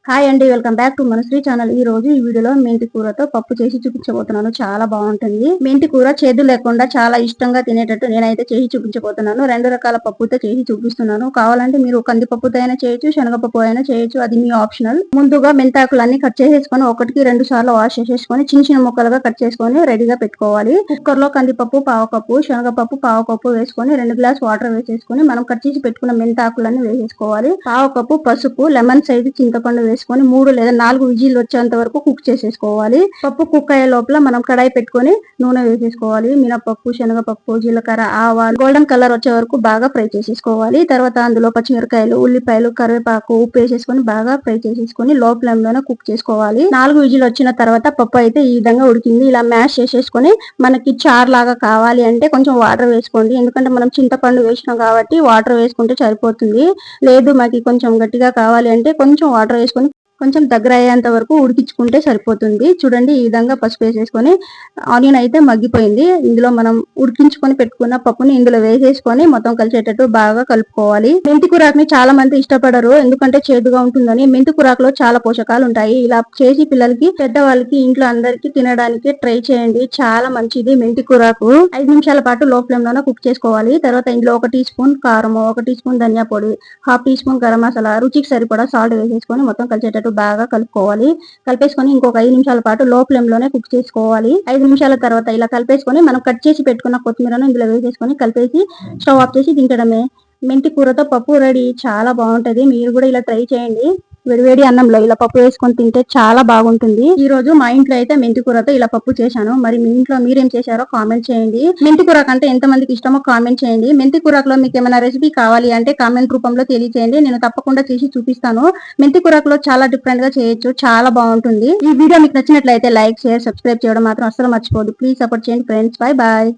Hi అండి, welcome back to మన Shri channel. ఈ రోజు ఈ వీడియోలో మెంతి కూరతో పప్పు చేసి చూపించబోతున్నాను. చాలా బాగుంటుంది. మెంతి కూర చేదు లేకుండా చాలా ఇష్టంగా తినేటట్టు నేనైతే చేసి చూపించబోతున్నాను. రెండు రకాల పప్పుతో చేసి చూపిస్తున్నాను. కావాలంటే మీరు కందిపప్పుతో అయినా చేయొచ్చు, శనగపప్పు అయినా చేయొచ్చు, అది మీ ఆప్షనల్. ముందుగా మెంతాకులన్నీ కట్ చేసేసుకొని ఒకటికి 2 సార్లు వాష్ చేసేసుకొని చిన్న చిన్న ముక్కలుగా కట్ చేసుకొని రెడీగా పెట్టుకోవాలి. కుక్కర్ లో కందిపప్పు పావు కప్పు, శనగపప్పు పావు కప్పు వేసుకొని 2 గ్లాస్ వాటర్ వేసేసుకొని మనం కట్ చేసి పెట్టుకున్న మెంతాకులన్నీ వేసేసుకోవాలి. పావు కప్పు పసుపు, లెమన్ సైజు చింతపండు వేసుకొని 3 లేదా 4 విజిల్ వచ్చేంత వరకు కుక్ చేసేసుకోవాలి. పప్పు కుక్ అయ్యే లోపల మనం కడాయి పెట్టుకొని నూనె వేసేసుకోవాలి. మినపప్పు, శనగపప్పు, జీలకర్ర, ఆవాలు గోల్డెన్ కలర్ వచ్చే వరకు బాగా ఫ్రై చేసేసుకోవాలి. తర్వాత అందులో పచ్చిమిరకాయలు, ఉల్లిపాయలు, కరివేపాకు, ఉప్పు వేసేసుకొని బాగా ఫ్రై చేసేసుకొని లో ఫ్లేమ్ లోనే కుక్ చేసుకోవాలి. 4 విజిల్ వచ్చిన తర్వాత పప్పు అయితే ఈ విధంగా ఉడికింది. ఇలా మ్యాష్ చేసేసుకొని మనకి చార్ లాగా కావాలి అంటే కొంచెం వాటర్ వేసుకోండి. ఎందుకంటే మనం చింతపండు వేసినాం కాబట్టి వాటర్ వేసుకుంటే సరిపోతుంది. లేదు మాకు కొంచెం గట్టిగా కావాలి అంటే కొంచెం వాటర్ వేసుకొని కొంచెం దగ్గర అయ్యేంత వరకు ఉడికించుకుంటే సరిపోతుంది. చూడండి, ఈ విధంగా పసుపు వేసేసుకొని ఆనియన్ అయితే మగ్గిపోయింది. ఇందులో మనం ఉడికించుకొని పెట్టుకున్న పప్పుని ఇందులో వేసేసుకొని మొత్తం కలిసేటట్టు బాగా కలుపుకోవాలి. మెంతి కూరాకుని చాలా మంది ఇష్టపడరు, ఎందుకంటే చేదుగా ఉంటుందని. మెంతి కూరాకులో చాలా పోషకాలు ఉంటాయి. ఇలా చేసి పిల్లలకి, పెద్దవాళ్ళకి, ఇంట్లో అందరికి తినడానికి ట్రై చేయండి. చాలా మంచిది మెంతి కూరాకు. 5 నిమిషాల పాటు లో ఫ్లేమ్ లోనే కుక్ చేసుకోవాలి. తర్వాత ఇందులో 1 టీ స్పూన్ కారం, 1 టీ స్పూన్ ధనియా పొడి, 1/2 టీ స్పూన్ గరం మసాలా, రుచికి సరిపడా సాల్ట్ వేసేసుకొని మొత్తం కలిసేటట్టు బాగా కలుపుకోవాలి. కలిపేసుకొని ఇంకొక 5 నిమిషాల పాటు లో ఫ్లేమ్ లోనే కుక్ చేసుకోవాలి. 5 నిమిషాల తర్వాత ఇలా కలిపేసుకొని మనం కట్ చేసి పెట్టుకున్న కొత్తిమీరను ఇందులో వేసేసుకొని కలిపేసి స్టవ్ ఆఫ్ చేసి తింటడమే. మెంతి కూరతో పప్పు రెడీ. చాలా బాగుంటది. మీరు కూడా ఇలా ట్రై చేయండి. వేడివేడి అన్నంలో ఇలా పప్పు వేసుకొని తింటే చాలా బాగుంటుంది. ఈ రోజు మా ఇంట్లో అయితే మెంతి కూరతో ఇలా పప్పు చేశాను. మరి మీ ఇంట్లో మీరేం చేశారో కామెంట్ చేయండి. మెంతి కూర కంటే ఎంత మందికి ఇష్టమో కామెంట్ చేయండి. మెంతి కూరలో మీకు ఏమైనా రెసిపీ కావాలి అంటే కామెంట్ రూపంలో తెలియచేయండి. నేను తప్పకుండా చేసి చూపిస్తాను. మెంతి కూరలో చాలా డిఫరెంట్ గా చేయొచ్చు. చాలా బాగుంటుంది. ఈ వీడియో మీకు నచ్చినట్లయితే లైక్, షేర్, సబ్స్క్రైబ్ చేయడం మాత్రం అస్సలు మర్చిపోదు. ప్లీజ్ సపోర్ట్ చేయండి ఫ్రెండ్స్. Bye bye.